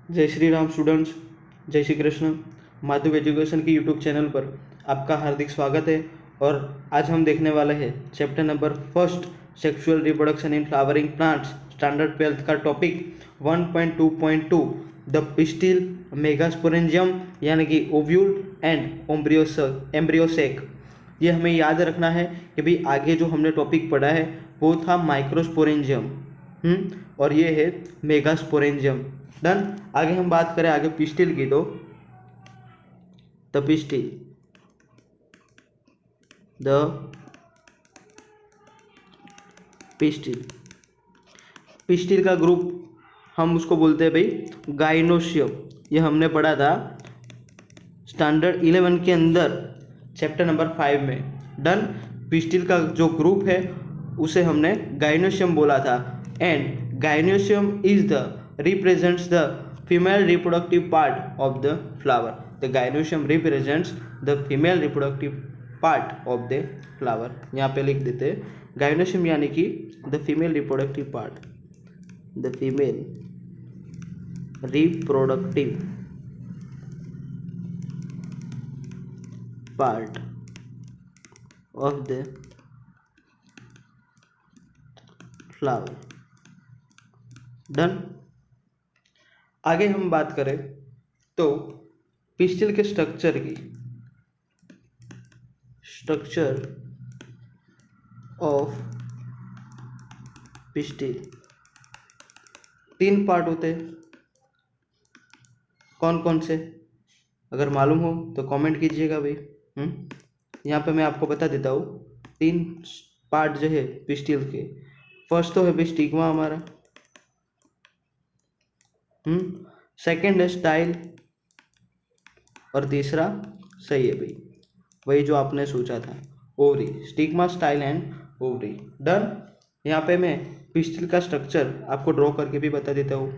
जय श्री राम स्टूडेंट्स, जय श्री कृष्ण। माधव एजुकेशन की यूट्यूब चैनल पर आपका हार्दिक स्वागत है। और आज हम देखने वाले हैं chapter number first, sexual reproduction in flowering plants, standard 12th का टॉपिक 1.2.2 द पिस्टिल मेगास्पोरेंजियम यानी कि ओव्यूल एंड एम्ब्रियोसेक। ये हमें याद रखना है कि भाई आगे जो हमने टॉपिक पढ़ा है वो था माइक्रोस्पोरेंजियम, और ये है मेगास्पोरेंजियम। डन। आगे हम बात करें आगे पिस्टिल की, तो द पिस्टिल पिस्टिल का ग्रुप हम उसको बोलते हैं भाई गाइनोशियम। ये हमने पढ़ा था स्टैंडर्ड 11 के अंदर चैप्टर नंबर 5 में। डन। पिस्टिल का जो ग्रुप है उसे हमने गाइनोशियम बोला था। And gynoecium is the represents the female reproductive part of the flower. The gynoecium represents the female reproductive part of the flower. यहाँ पे लिख देते हैं गाइनोशियम यानी कि the female reproductive part, the female reproductive part of the flower. Done. आगे हम बात करें तो पिस्टिल के स्ट्रक्चर की, स्ट्रक्चर ऑफ पिस्टिल। 3 पार्ट होते हैं। कौन कौन से? अगर मालूम हो तो कमेंट कीजिएगा भाई। यहाँ पे मैं आपको बता देता हूँ 3 पार्ट जो है पिस्टिल के। फर्स्ट तो है भाई स्टिग्मा हमारा, सेकंड है स्टाइल, और तीसरा सही है भाई वही जो आपने सोचा था, ovary. Stigma, style and ovary. Done. यहाँ पे मैं पिस्टिल का स्ट्रक्चर आपको ड्रॉ करके भी बता देता हूँ।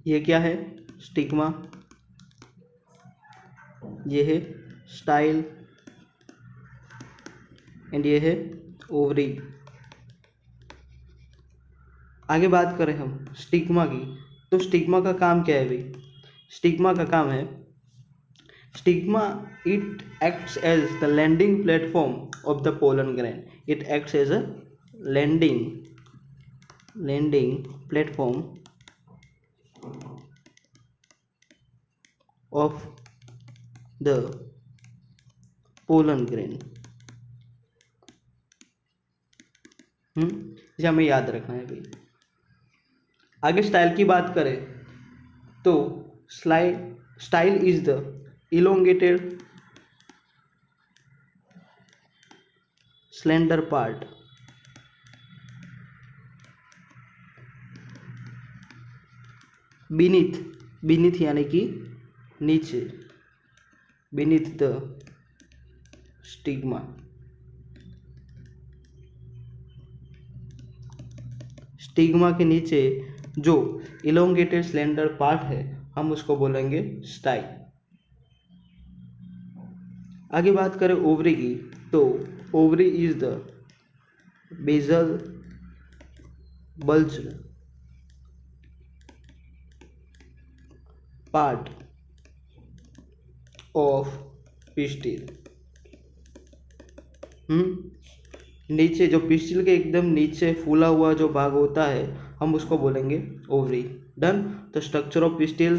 ये क्या है? स्टिग्मा, ये है स्टाइल, एंड ये है ओवरी। आगे बात करें हम स्टिग्मा की, तो स्टिग्मा का काम क्या है भाई? स्टिग्मा का काम है, stigma it acts as the landing platform of the pollen grain. It acts as a landing platform of the pollen grain. इसे हमें याद रखना है भाई। आगे स्टाइल की बात करें तो style is the elongated slender part beneath यानी कि नीचे, beneath the stigma। स्टिग्मा के नीचे जो इलोंगेटेड स्लेंडर पार्ट है हम उसको बोलेंगे स्टाइल। आगे बात करें ओवरी की, तो ovary is the basal bulged part of pistil. नीचे जो पिस्टिल के एकदम नीचे फूला हुआ जो भाग होता है हम उसको बोलेंगे ओवरी। डन। तो स्ट्रक्चर ऑफ पिस्टिल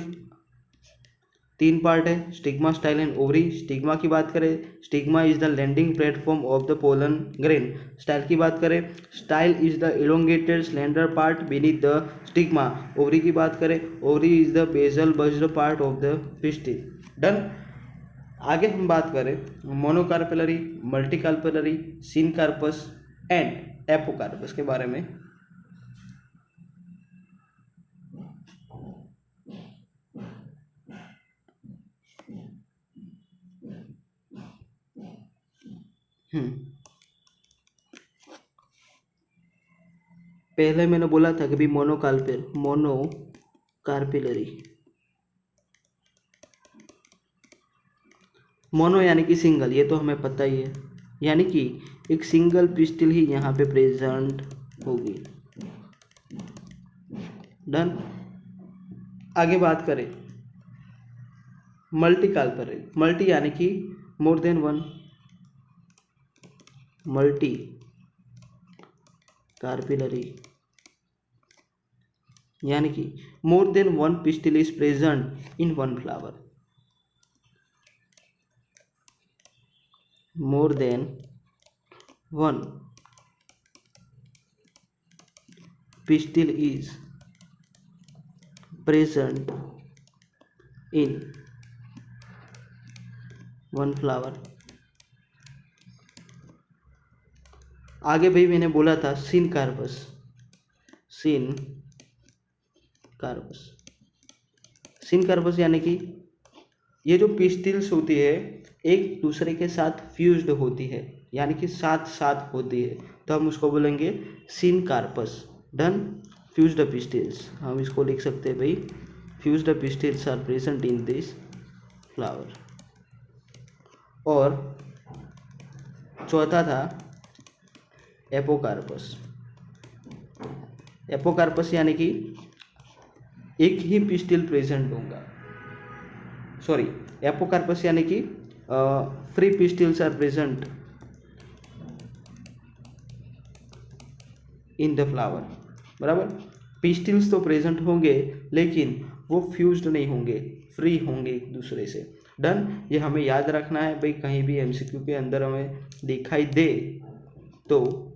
3 पार्ट है, stigma, style and ovary. Stigma की बात करें, stigma is the landing platform of the pollen grain. Style की बात करें, style is the elongated slender part beneath the stigma. Ovary की बात करें, ovary is the basal bulged part of the pistil. Done. आगे हम बात करें monocarpellary, multicarpellary, syncarpous and apocarpous के बारे में। पहले मैंने बोला था कि भाई मोनोकार्पिलरी, मोनो यानी कि सिंगल, ये तो हमें पता ही है, यानी कि एक सिंगल पिस्टल ही यहाँ पे प्रेजेंट होगी। डन। आगे बात करें मल्टी कार्पिलरी, मल्टी यानी कि मोर देन वन, मल्टी कार्पिलरी यानी कि more than one pistil is present in one flower, more than one pistil is present in one flower। आगे भाई मैंने बोला था सिनकार्पस, सिनकार्पस यानी कि ये जो पिस्टिल्स होती है एक दूसरे के साथ फ्यूज्ड होती है, यानी कि साथ साथ होती है, तो हम उसको बोलेंगे सिनकार्पस। डन। फ्यूज्ड पिस्टिल्स, हम इसको लिख सकते हैं भाई, fused pistils are present in this flower. और चौथा था एपोकार्पस, एपोकार्पस यानी कि एक ही पिस्टिल प्रेजेंट होगा, सॉरी, एपोकार्पस यानी कि free pistils are present in the flower, बराबर। पिस्टिल्स तो प्रेजेंट होंगे लेकिन वो फ्यूज्ड नहीं होंगे, फ्री होंगे एक दूसरे से। डन। ये हमें याद रखना है भाई, कहीं भी एमसीक्यू के अंदर हमें दिखाई दे तो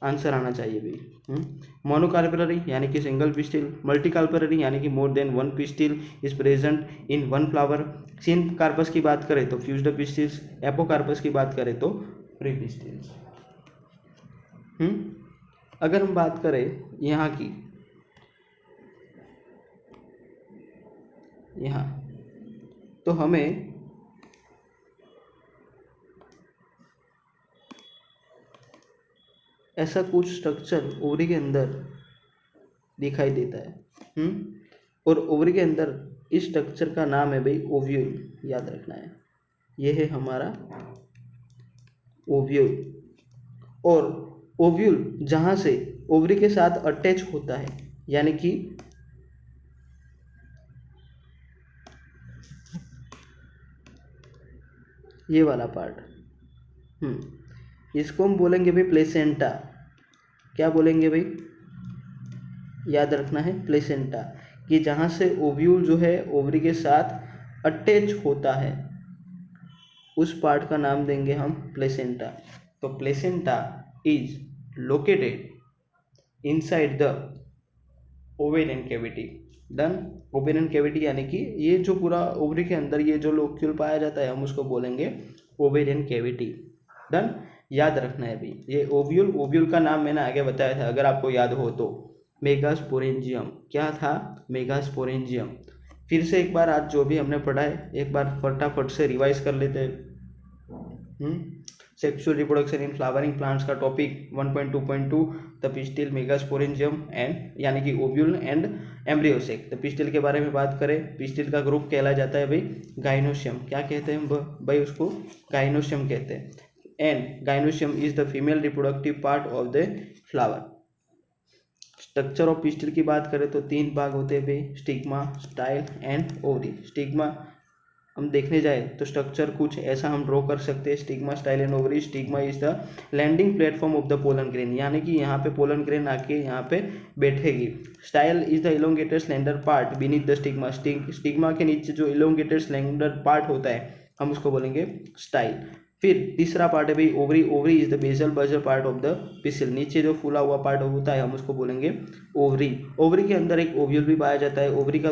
आंसर आना चाहिए भाई। मोनोकार्पिलरी यानी कि सिंगल पिस्टिल, मल्टीकार्पिलरी यानी कि more than one pistil is present in one flower, syncarpous की बात करें तो फ्यूज्ड पिस्टिल्स, एपोकार्पस की बात करें तो फ्री पिस्टिल्स। अगर हम बात करें यहाँ की, यहाँ तो हमें ऐसा कुछ स्ट्रक्चर ओवरी के अंदर दिखाई देता है। और ओवरी के अंदर इस स्ट्रक्चर का नाम है भाई ओव्यूल, याद रखना है, ये है हमारा ओव्यूल। और ओव्यूल जहाँ से ओवरी के साथ अटैच होता है, यानी कि ये वाला पार्ट, इसको हम बोलेंगे भाई प्लेसेंटा। क्या बोलेंगे भाई, याद रखना है प्लेसेंटा, कि जहाँ से ओव्यूल जो है ओवरी के साथ अटैच होता है उस पार्ट का नाम देंगे हम प्लेसेंटा। तो placenta is located inside the ovarian cavity. Done. Ovarian cavity यानी कि ये जो पूरा ओवरी के अंदर ये जो लोक्यूल पाया जाता है हम उसको बोलेंगे ओवेरियन कैविटी। डन। याद रखना है भाई, ये ओव्यूल, ओव्यूल का नाम मैंने आगे बताया था अगर आपको याद हो तो, मेगास्पोरेंजियम। क्या था, मेगास्पोरेंजियम। फिर से एक बार आज जो भी हमने पढ़ा है एक बार फटाफट से रिवाइज कर लेते हैं। Sexual reproduction in flowering plants का topic 1.2.2 the pistil, megasporangium and यानी कि ovule and embryo sac. The pistil के बारे में बात करें, पिस्टिल का ग्रुप कहला जाता है भाई गाइनोशियम। क्या कहते हैं भाई उसको, गाइनोशियम कहते हैं। And gynoecium is the female reproductive part of the flower. Structure of pistil की बात करें तो 3 भाग होते हैं भाई, stigma, style and ovary. Stigma हम देखने जाए तो स्ट्रक्चर कुछ ऐसा हम ड्रॉ कर सकते हैं, stigma, style and ovary. Stigma is the landing platform of the pollen grain, यानी कि यहाँ पे पोलन ग्रेन आके यहाँ पे बैठेगी। Style is the elongated slender part beneath the stigma, stigma के नीचे जो इलोंगेटेड स्लेंडर पार्ट होता है हम उसको बोलेंगे स्टाइल। फिर तीसरा पार्ट है भाई ovary, ovary is the basal bulged part of the pistil, नीचे जो फूला हुआ पार्ट होता है हम उसको बोलेंगे ओवरी। ओवरी के अंदर एक ओव्यूल भी पाया जाता है, ओवरी का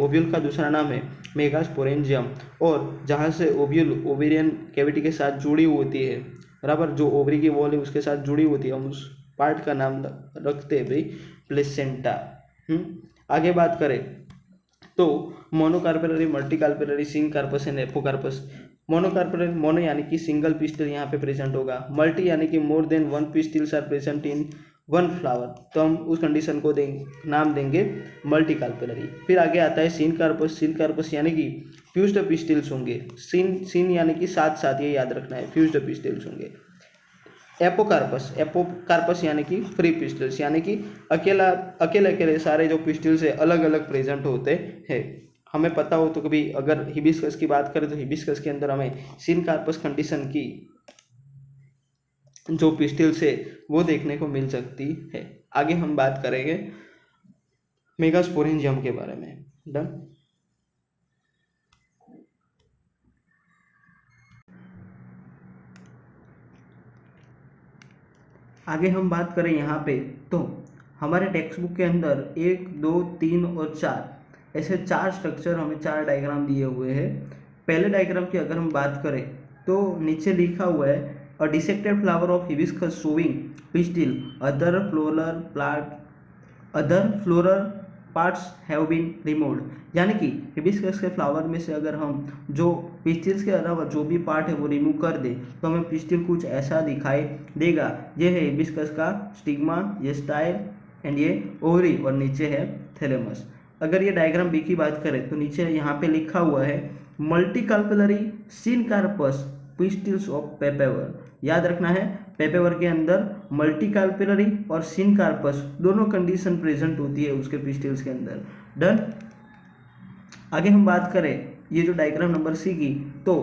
ओव्यूल का दूसरा नाम है मेगास्पोरेंजियम। और जहाँ से ओव्यूल ओवेरियन कैविटी के साथ जुड़ी होती है, बराबर, जो ओवरी की वॉल है उसके साथ जुड़ी होती है, हम उस पार्ट का नाम रखते हैं भाई प्लेसेंटा। आगे बात करें तो monocarpellary, मल्टीकार्पिलरी, syncarpous and apocarpous. Monocarpellary, mono यानी कि सिंगल पिस्टिल यहाँ पे प्रेजेंट होगा, मल्टी यानी कि more than one pistils are present in one flower, तो हम उस कंडीशन को नाम देंगे मल्टी कार्पेलरी। फिर आगे आता है सीन कार्पस। सीन कार्पस यानी कि फ्यूज्ड पिस्टिल्स होंगे। सीन यानी कि साथ साथ, ये याद रखना है, फ्यूज्ड पिस्टिल्स होंगे। एपोकार्पस। एपोकार्पस यानी कि फ्री पिस्टिल्स, यानी कि अकेले अकेले सारे जो पिस्टिल्स है अलग अलग प्रेजेंट होते हैं। हमें पता हो तो कभी अगर हिबिस्कस की बात करें तो हिबिस्कस के अंदर हमें सीन कार्पस कंडीशन की जो पिस्टिल्स है वो देखने को मिल सकती है। आगे हम बात करेंगे मेगास्पोरेंजियम के बारे में। डन। आगे हम बात करें यहाँ पे तो हमारे टेक्स्ट बुक के अंदर 1, 2, 3 और 4 ऐसे 4 स्ट्रक्चर, हमें 4 डायग्राम दिए हुए हैं। पहले डायग्राम की अगर हम बात करें तो नीचे लिखा हुआ है a dissected flower of hibiscus showing pistil other floral parts have been removed, यानी कि हिबिस्कस के फ्लावर में से अगर हम जो पिस्टिल्स के अलावा जो भी पार्ट है वो रिमूव कर दे तो हमें पिस्टिल कुछ ऐसा दिखाई देगा। ये है हिबिस्कस का स्टिग्मा, ये स्टाइल एंड ये ओवरी, और नीचे है थैलेमस। अगर ये डायग्राम बी की बात करें तो नीचे यहाँ पे लिखा हुआ है multicarpellary syncarpous pistils of Papaver. याद रखना है, पेपेवर के अंदर मल्टी कार्पेलरी और सीन कार्पस दोनों कंडीशन प्रेजेंट होती है उसके पिस्टिल्स के अंदर। डन। आगे हम बात करें ये जो डायग्राम नंबर सी की, तो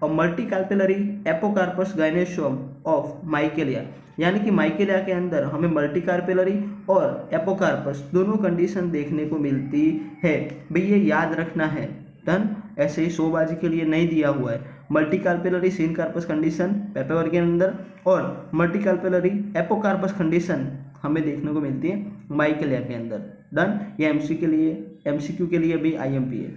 a multicarpellary apocarpous gynoecium of Michelia, यानी कि माइकेलिया के अंदर हमें मल्टी कार्पेलरी और एपोकार्पस दोनों कंडीशन देखने को मिलती है। भाई ये याद रखना है। डन। ऐसे ही शोबाजी के लिए नहीं दिया हुआ है। Multicarpellary syncarpous condition papaver के अंदर और मल्टी कार्पेलरी एपोकार्पस कंडीशन हमें देखने को मिलती है माइकेलिया के अंदर। डन। ये एमसीक्यू के लिए भी आईएमपी है।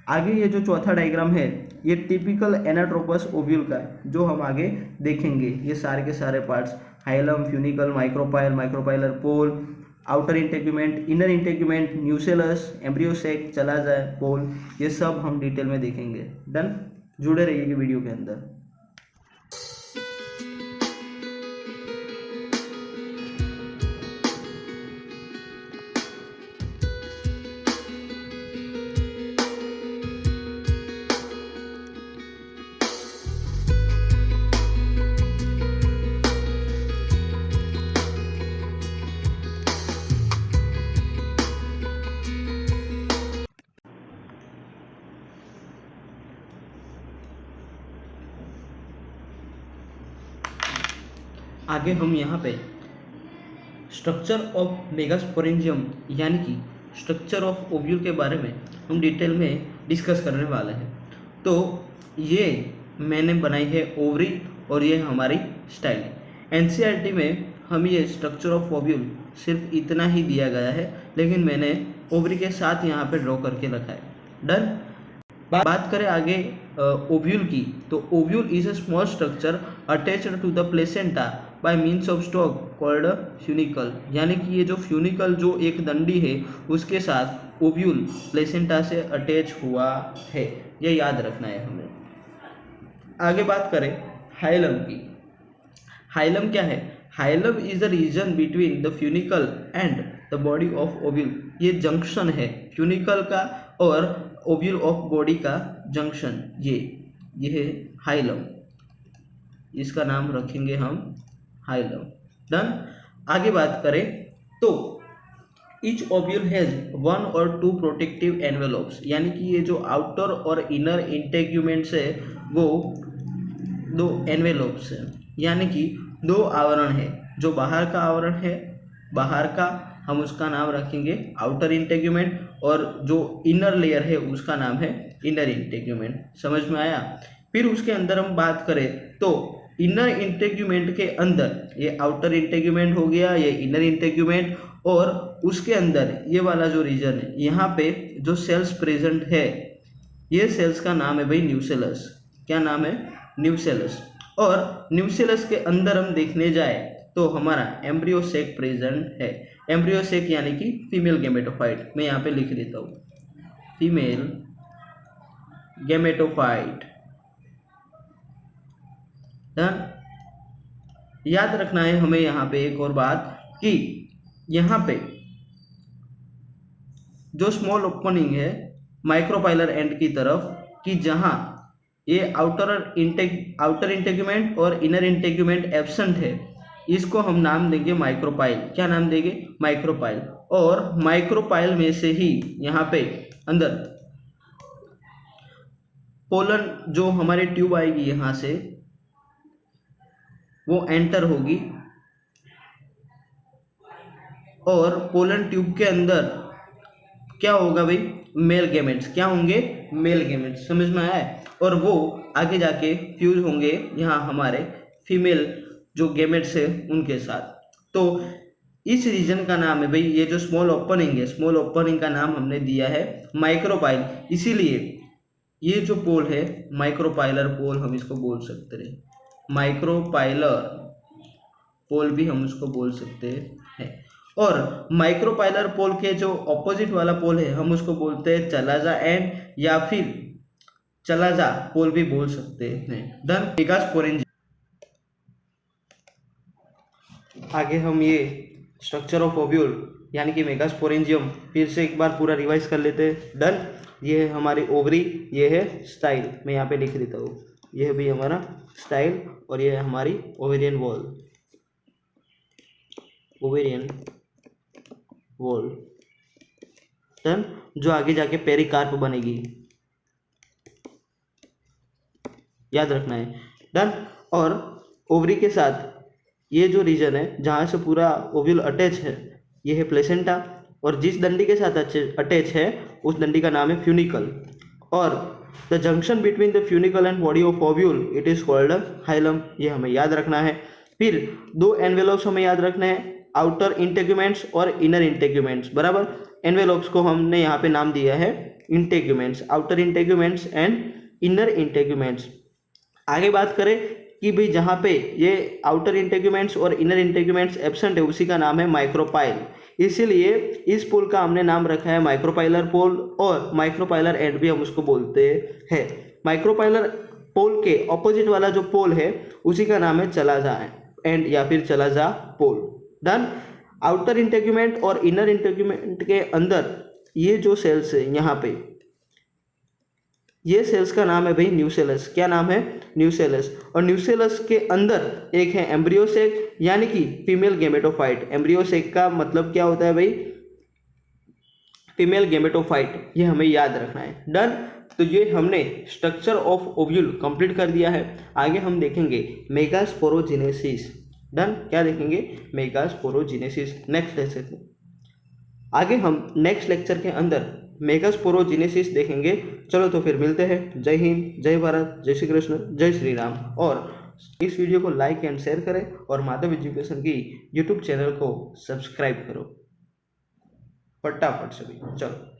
आगे ये जो चौथा डायग्राम है ये टिपिकल एनाट्रोपस ओव्यूल का है, जो हम आगे देखेंगे। ये सारे के सारे parts hilum, funicle, micropyle, micropylar pole, outer integument, inner integument, nucellus, embryo sac, चला जाए पोल, ये सब हम डिटेल में देखेंगे। डन। जुड़े रहिए वीडियो के अंदर। आगे हम यहाँ पे स्ट्रक्चर ऑफ मेगास्पोरेंजियम यानी कि स्ट्रक्चर ऑफ ओव्यूल के बारे में हम डिटेल में डिस्कस करने वाले हैं। तो ये मैंने बनाई है ओवरी और ये हमारी स्टाइल है। एनसीईआरटी में हम ये स्ट्रक्चर ऑफ ओव्यूल सिर्फ इतना ही दिया गया है, लेकिन मैंने ओवरी के साथ यहाँ पे ड्रॉ करके रखा है। डन। बात करें आगे ओव्यूल की, तो ovule is a small structure attached to the placenta by means of stalk called funicle, यानी कि ये जो फ्यूनिकल जो एक दंडी है उसके साथ ओव्यूल प्लेसेंटा से अटैच हुआ है, ये याद रखना है हमें। आगे बात करें हाइलम की। हाइलम क्या है? Hilum is the region between the funicle and the body of ovule. ये जंक्शन है फ्यूनिकल का और ओव्यूल ऑफ बॉडी का जंक्शन, ये है हाइलम। इसका नाम रखेंगे हम हाइलम। डन। आगे बात करें तो ईच ओव्यूल हैज 1 और 2 प्रोटेक्टिव एनवेलोप्स, यानी कि ये जो आउटर और इनर इंटेग्यूमेंट्स है वो 2 एनवेलोप्स है, यानी कि 2 आवरण है। जो बाहर का आवरण है, बाहर का हम उसका नाम रखेंगे आउटर इंटेग्यूमेंट, और जो इनर लेयर है उसका नाम है इनर इंटेग्यूमेंट। समझ में आया? फिर उसके अंदर हम बात करें तो इनर इंटेग्यूमेंट के अंदर ये आउटर इंटेग्यूमेंट हो गया, ये इनर इंटेग्यूमेंट, और उसके अंदर ये वाला जो रीजन है यहाँ पे जो सेल्स प्रेजेंट है, ये सेल्स का नाम है भाई न्यूसेलस। क्या नाम है? न्यूसेलस। और न्यूसेलस के अंदर हम देखने जाए तो हमारा एम्ब्रियोसेक प्रेजेंट है। एम्ब्रियोसेक यानी कि फीमेल गैमेटोफाइट। मैं यहाँ पे लिख देता हूँ, फीमेल गैमेटोफाइट। डन। याद रखना है हमें यहाँ पे एक और बात कि यहाँ पे जो स्मॉल ओपनिंग है माइक्रोपाइलर एंड की तरफ, कि जहाँ ये आउटर इंटेगुमेंट और इनर इंटेगुमेंट एब्सेंट है, इसको हम नाम देंगे माइक्रोपाइल। क्या नाम देंगे? माइक्रोपाइल। और माइक्रोपाइल में से ही यहाँ पे अंदर पोलन जो हमारी ट्यूब आएगी यहाँ से, वो एंटर होगी और पोलन ट्यूब के अंदर क्या होगा भाई? Male gametes. क्या होंगे? Male gametes. समझ में आया? और वो आगे जाके फ्यूज होंगे यहाँ हमारे फीमेल जो गैमेट्स है उनके साथ। तो इस रीजन का नाम है भाई, ये जो स्मॉल ओपनिंग है, स्मॉल ओपनिंग का नाम हमने दिया है माइक्रोपाइल। इसीलिए ये जो पोल है माइक्रोपाइलर पोल हम इसको बोल सकते हैं, माइक्रोपाइलर पोल भी हम उसको बोल सकते हैं। और माइक्रोपाइलर पोल के जो ऑपोजिट वाला पोल है हम उसको बोलते हैं चलाजा एंड, या फिर चलाजा पोल भी बोल सकते हैं। डन। मेगास्पोरेंजियम। आगे हम ये स्ट्रक्चर ऑफ ओव्यूल यानी कि मेगास्पोरेंजियम फिर से एक बार पूरा रिवाइज कर लेते हैं। डन। ये है हमारी ओवरी, ये है स्टाइल, मैं यहाँ पे लिख देता हूँ। ये है भी हमारा स्टाइल और ये है हमारी ovarian wall, ovarian wall. Done. जो आगे जाके पेरिकार्प बनेगी, याद रखना है। डन। और ओवरी के साथ ये जो रीजन है जहाँ से पूरा ओव्यूल अटैच है, ये है प्लेसेंटा, और जिस डंडी के साथ अटैच है उस डंडी का नाम है फ्यूनिकल। और the junction between the funicle and body of ovule it is called hilum. ये हमें याद रखना है। फिर दो एनवेलोप्स हमें याद रखना है, आउटर इंटेगुमेंट्स और इनर इंटेगुमेंट्स। बराबर। एनवेलोप्स को हमने यहाँ पे नाम दिया है integuments, outer integuments and inner integuments. आगे बात करें कि भाई जहाँ पे ये आउटर इंटेगुमेंट्स और इनर इंटेगुमेंट्स एब्सेंट है उसी का नाम है माइक्रोपाइल। इसीलिए इस पोल का हमने नाम रखा है माइक्रोपाइलर पोल, और माइक्रोपाइलर एंड भी हम उसको बोलते हैं। माइक्रोपाइलर पोल के ऑपोजिट वाला जो पोल है उसी का नाम है चलाजा एंड या फिर चलाजा पोल। डन। आउटर इंटेगुमेंट और इनर इंटेगुमेंट के अंदर ये जो सेल्स है यहाँ पे, ये सेल्स का नाम है भाई न्यूसेलस। क्या नाम है? न्यूसेलस। और न्यूसेलस के अंदर एक है एम्ब्रियोसेक यानी कि फीमेल गैमेटोफाइट। एम्ब्रियोसेक का मतलब क्या होता है भाई? Female gametophyte. ये हमें याद रखना है। डन। तो ये हमने स्ट्रक्चर ऑफ ओव्यूल कंप्लीट कर दिया है। आगे हम देखेंगे मेगास्पोरोजेनेसिस। डन। क्या देखेंगे? मेगास्पोरोजेनेसिस नेक्स्ट लेक्चर में। आगे हम नेक्स्ट लेक्चर के अंदर मेगास्पोरोजेनेसिस देखेंगे। चलो तो फिर मिलते हैं। जय हिंद, जय भारत, जय श्री कृष्ण, जय श्री राम। और इस वीडियो को लाइक एंड शेयर करें और माधव एजुकेशन की यूट्यूब चैनल को सब्सक्राइब करो फटाफट से भी। चलो।